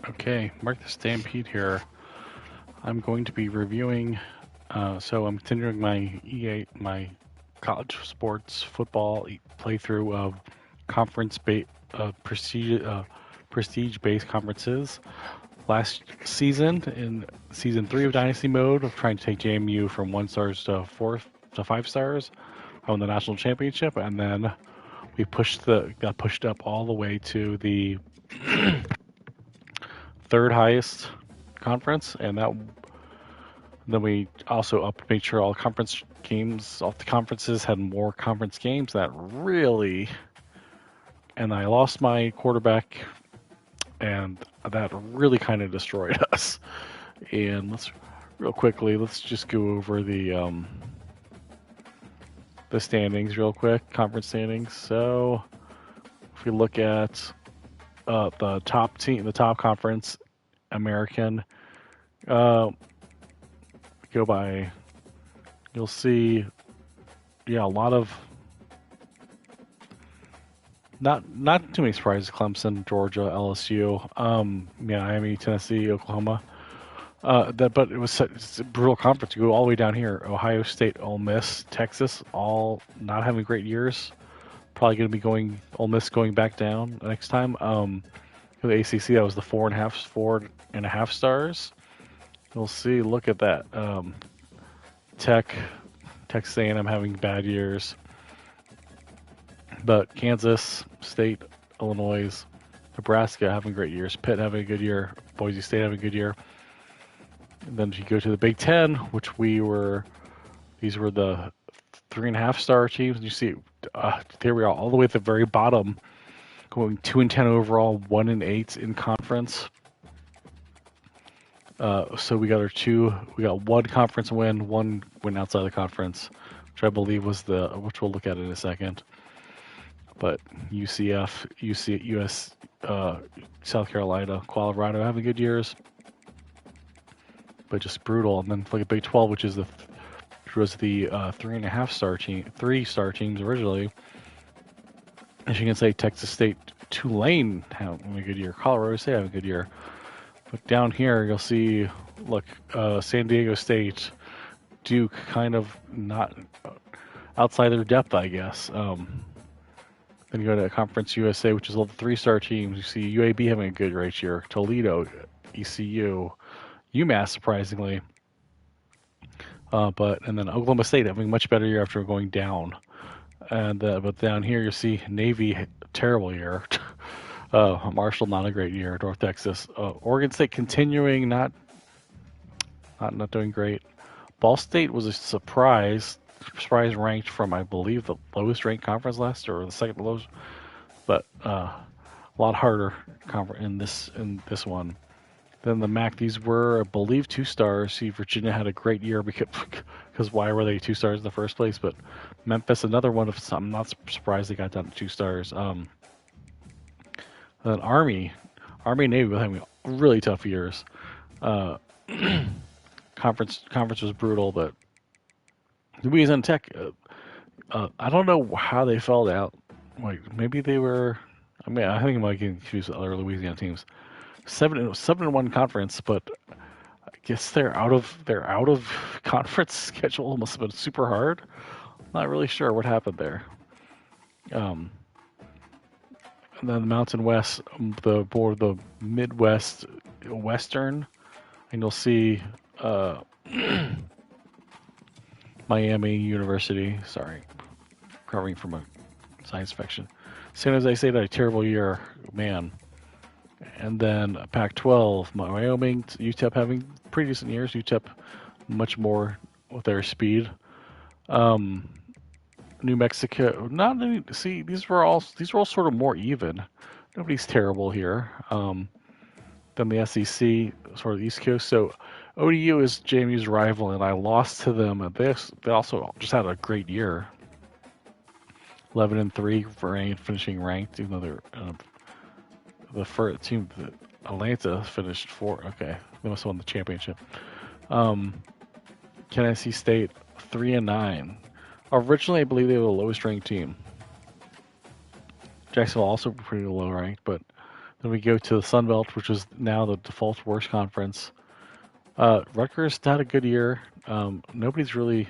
Okay, Mark the Stampede here. I'm going to be reviewing. So I'm continuing my my college sports football playthrough of prestige prestige-based conferences. Last season, in season 3 of Dynasty mode, of trying to take JMU from 1 stars to 5 stars, I won the national championship, and then we got pushed up all the way to the third highest conference, and that then we also made sure all conference games, all the conferences had more conference games. And I lost my quarterback, and that really kind of destroyed us. And let's just go over the standings real quick, conference standings. So if we look at the top team, the top conference, American, uh, go by, you'll see, yeah, a lot of not too many surprises. Clemson, Georgia, LSU, Miami, Tennessee, Oklahoma. But it's a brutal conference. You go all the way down here: Ohio State, Ole Miss, Texas, all not having great years. Probably going to be Ole Miss going back down next time. For the ACC, that was the 4.5 stars. You'll see. Look at that. Texas A&M having bad years. But Kansas State, Illinois, Nebraska having great years. Pitt having a good year. Boise State having a good year. And then if you go to the Big Ten, these were the 3.5 star teams. You see, there we are, all the way at the very bottom, going 2-10 overall, 1-8 in conference. So we got one conference win, one win outside the conference, which I believe was which we'll look at in a second. But UCF, US, South Carolina, Colorado having good years, but just brutal. And then look at Big 12, which was the 3.5 star team, 3-star teams originally. As you can say, Texas State, Tulane having a good year, Colorado State having a good year. But down here, you'll see, look, San Diego State, Duke, kind of not outside their depth, I guess. Then you go to Conference USA, which is all the 3-star teams. You see UAB having a good race year, Toledo, ECU, UMass surprisingly, and then Oklahoma State having a much better year after going down. And but down here you see Navy, terrible year. Marshall, not a great year. North Texas, Oregon State continuing not doing great. Ball State was a surprise ranked from, I believe, the lowest ranked conference last year, or the second lowest, but a lot harder in this one. Then the MAC, these were, I believe, 2 stars. See, Virginia had a great year because why were they 2 stars in the first place? But Memphis, another one of some. I'm not surprised they got down to 2 stars. Then Army and Navy were having really tough years. Conference was brutal, but Louisiana Tech, I don't know how they fell out. Like, maybe they were. I mean, I think I might get confused with other Louisiana teams. 7-1 conference, but I guess they're out of conference schedule. Must have been super hard. Not really sure what happened there. And then the Mountain West, the Midwest, Western, and you'll see Miami University. Sorry, recovering from a science fiction. San Jose State had a terrible year, man. And then Pac-12, Wyoming, UTEP having pretty decent years. UTEP much more with their speed. New Mexico, not any. See, these were all sort of more even. Nobody's terrible here. Then the SEC, sort of the East Coast. So ODU is JMU's rival, and I lost to them. And they also just had a great year. 11-3 finishing ranked, even though they're the first team. Atlanta finished 4. Okay, they must have won the championship. Tennessee State 3-9. Originally, I believe they were the lowest ranked team. Jacksonville also pretty low ranked, but Then we go to the Sun Belt, which is now the default worst conference. Rutgers had a good year. Nobody's really.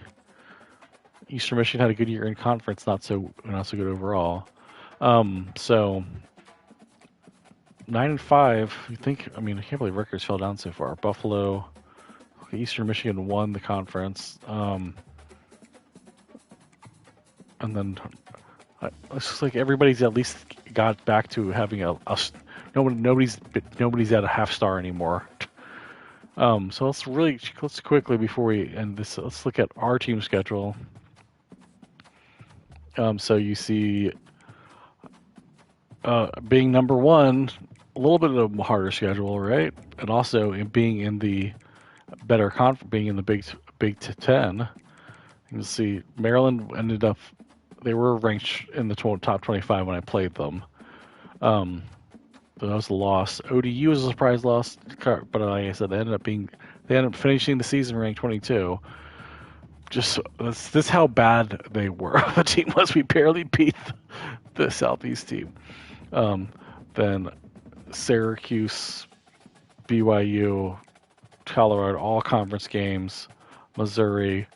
Eastern Michigan had a good year in conference, not so good overall. So 9-5. You think? I mean, I can't believe Rutgers fell down so far. Buffalo, Eastern Michigan won the conference, and then it's just like everybody's at least got back to having nobody's at a half star anymore. So let's quickly before we end this, let's look at our team schedule. So you see, being number one, a little bit of a harder schedule, right? And also being in the better being in the Big Ten. You can see Maryland ended up, they were ranked in the top 25 when I played them. But that was a loss. ODU was a surprise loss, but like I said, they ended up finishing the season ranked 22. Just this is how bad they were. The team was. We barely beat the Southeast team. Then Syracuse, BYU, Colorado, all conference games, Missouri,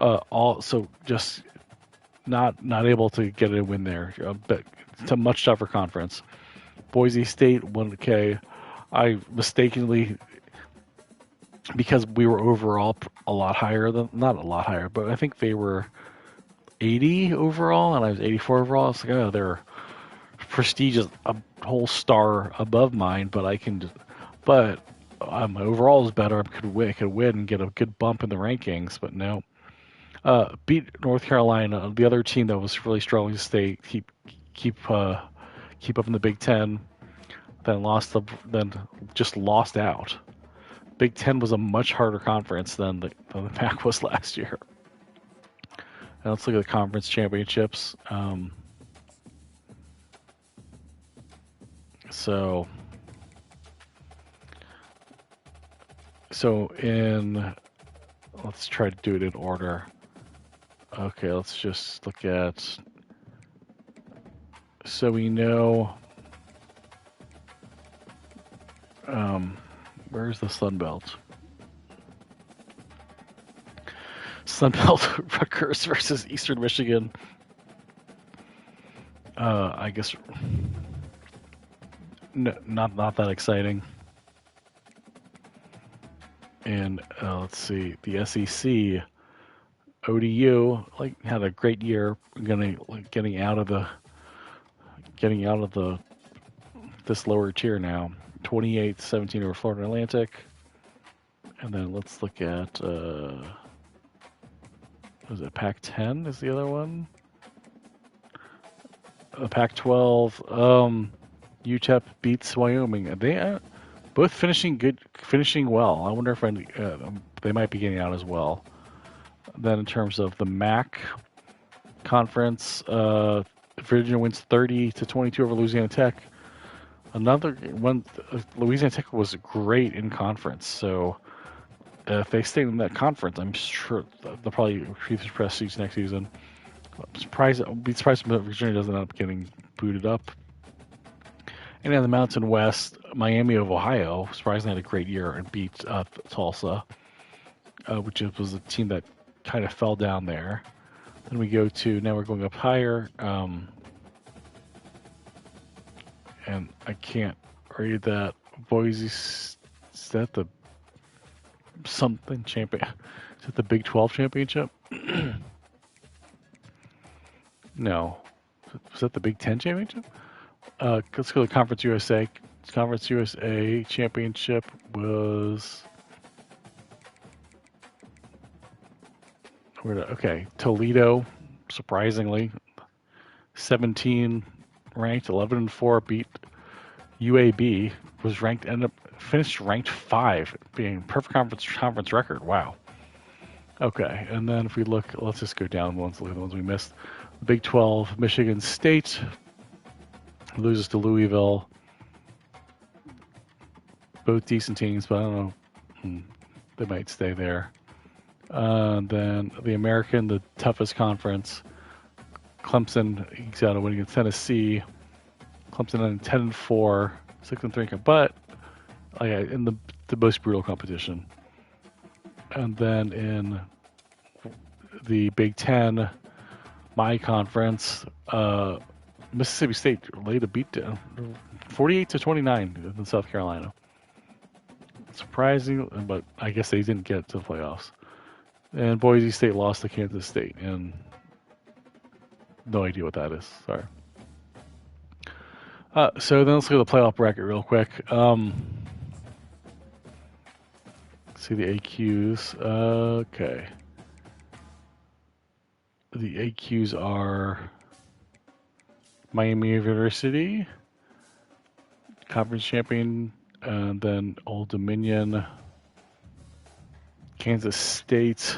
all so just not able to get a win there. But it's a much tougher conference. Boise State 1K. I mistakenly, because we were overall a lot higher than, not a lot higher, but I think they were 80 overall and I was 84 overall. It's like, oh, they're prestigious, a whole star above mine, but my overall is better. I could win and get a good bump in the rankings, but no. Beat North Carolina, the other team that was really struggling to stay keep up in the Big Ten. Then just lost out. Big Ten was a much harder conference than the Pac was last year. And let's look at the conference championships. So let's try to do it in order. Okay, let's just look at, so we know, where's the Sun Belt? Sun Belt, Rutgers versus Eastern Michigan. I guess not that exciting. And let's see, the SEC, ODU had a great year, getting out of this lower tier now. 28-17 over Florida Atlantic. And then let's look at was it Pac-10 is the other one? Pac-12, UTEP beats Wyoming. They both finishing well. I wonder if they might be getting out as well. Then in terms of the MAC conference, Virginia wins 30-22 over Louisiana Tech. Another one, Louisiana Tech was great in conference, so if they stay in that conference, I'm sure they'll probably repeat the prestige next season. I'll be surprised if Virginia doesn't end up getting booted up. And in the Mountain West, Miami of Ohio surprisingly had a great year and beat Tulsa, which was a team that kind of fell down there. Then we go to, now we're going up higher, and I can't read that. Boise, is that the something champion? Is it the Big 12 championship? No. Was that the Big 10 championship? Let's go to Conference USA. Conference USA championship was... Okay, Toledo, surprisingly, 17 ranked, 11-4, beat UAB, was ranked, finished ranked 5, being perfect conference record. Wow. Okay, and then if we look, let's just go down look at the ones we missed. Big 12, Michigan State loses to Louisville. Both decent teams, but I don't know. They might stay there. Then the American, the toughest conference. Clemson ekes out a win against Tennessee. Clemson on 10-4, 6-3, but in the most brutal competition. And then in the Big Ten, my conference, Mississippi State laid a beat down, 48-29 in South Carolina. Surprising, but I guess they didn't get to the playoffs. And Boise State lost to Kansas State, and no idea what that is. Sorry. So then let's look at the playoff bracket real quick. See the AQs. Okay. The AQs are Miami University, conference champion, and then Old Dominion, Kansas State.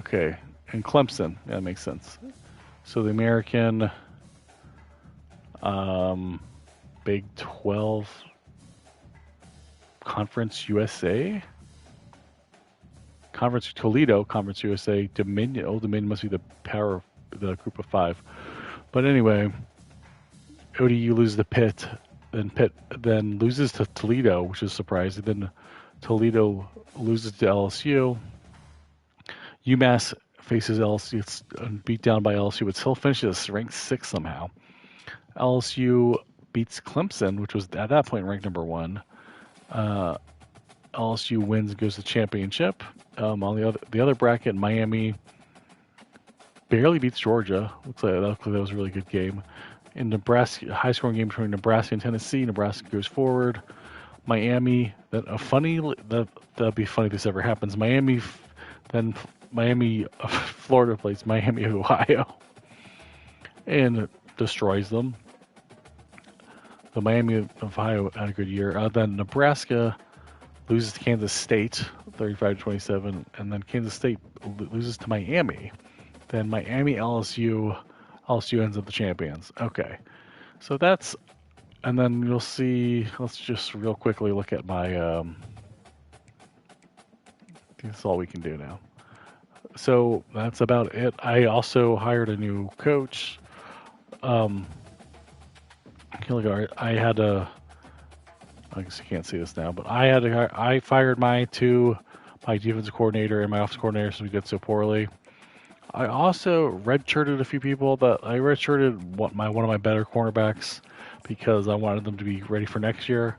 Okay, and Clemson. Yeah, that makes sense. So the American Big 12 Conference USA. Conference Toledo, Conference USA, Dominion. Old Dominion must be the group of 5. But anyway, ODU loses to Pitt, then loses to Toledo, which is surprising. Then Toledo loses to LSU. UMass faces LSU, it's beat down by LSU, but still finishes ranked 6th somehow. LSU beats Clemson, which was at that point ranked number 1. LSU wins and goes to the championship. On the other bracket, Miami barely beats Georgia. Looks like that was a really good game. In Nebraska, high scoring game between Nebraska and Tennessee. Nebraska goes forward. Miami, that'd be funny if this ever happens. Florida plays Miami, Ohio, and destroys them. The Miami, Ohio had a good year. Then Nebraska loses to Kansas State, 35-27, and then Kansas State loses to Miami. Then Miami, LSU ends up the champions. Okay, so that's, and then you'll see. Let's just real quickly look at my. That's all we can do now. So that's about it. I also hired a new coach. I had a. I guess you can't see this now, but I fired my defensive coordinator and my offensive coordinator since we did so poorly. I also redshirted a few people. I redshirted one of my better cornerbacks because I wanted them to be ready for next year.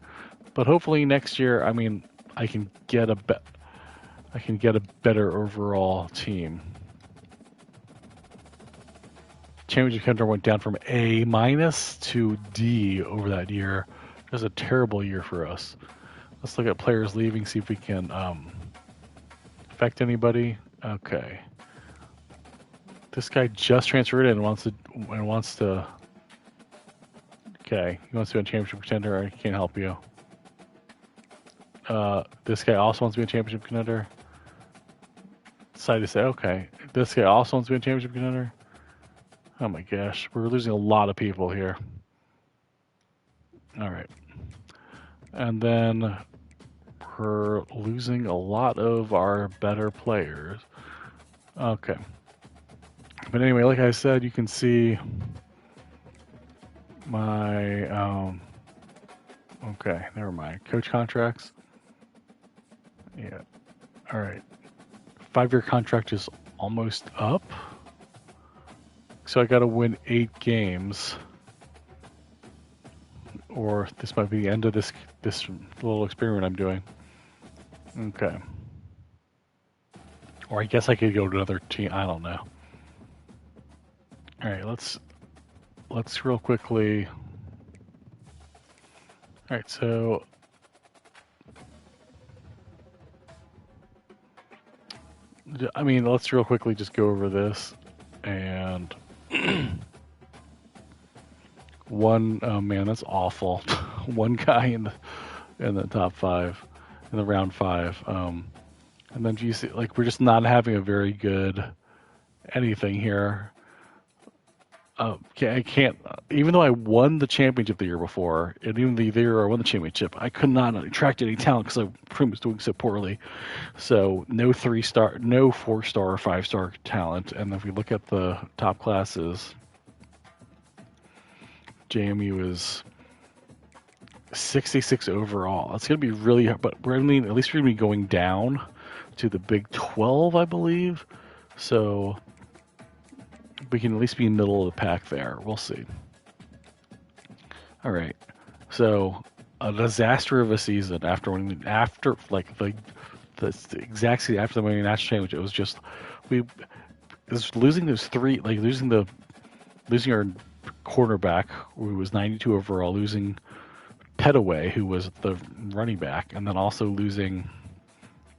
But hopefully next year, I can get a better overall team. Championship contender went down from A- to D over that year. It was a terrible year for us. Let's look at players leaving, see if we can affect anybody. Okay. This guy just transferred in and wants to. Okay, he wants to be a championship contender. I can't help you. This guy also wants to be a championship contender. Decided to say, okay, this guy also wants to be a championship contender. Oh my gosh, we're losing a lot of people here. All right, and then we're losing a lot of our better players. Okay. But anyway, like I said, you can see my, okay, never mind. Coach contracts. Yeah. All right. 5-year contract is almost up. So I got to win 8 games. Or this might be the end of this little experiment I'm doing. Okay. Or I guess I could go to another team. I don't know. All right, let's real quickly. All right, so let's real quickly just go over this and one. Oh man, that's awful. One guy in the top 5 in the round 5, and then you see, like, we're just not having a very good anything here. I can't. Even though I won the championship the year before, and even the year I won the championship, I could not attract any talent because I pretty much doing so poorly. So no 3-star, no 4-star or 5-star talent. And if we look at the top classes, JMU is 66 overall. It's going to be really hard, but at least we're going to be going down to the Big 12, I believe. So we can at least be middle of the pack there. We'll see. All right. So a disaster of a season after like the exact season after the winning national championship. It was just losing those three, like losing our quarterback who was 92 overall, losing Petaway, who was the running back, and then also losing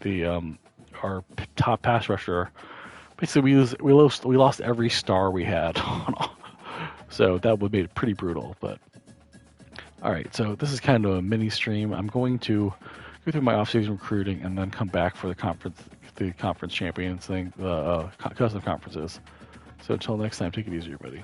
the our top pass rusher. Basically, we lost every star we had. So that would be pretty brutal. But all right, so this is kind of a mini stream. I'm going to go through my offseason recruiting and then come back for the conference champions thing, the custom conferences. So until next time, take it easy, everybody.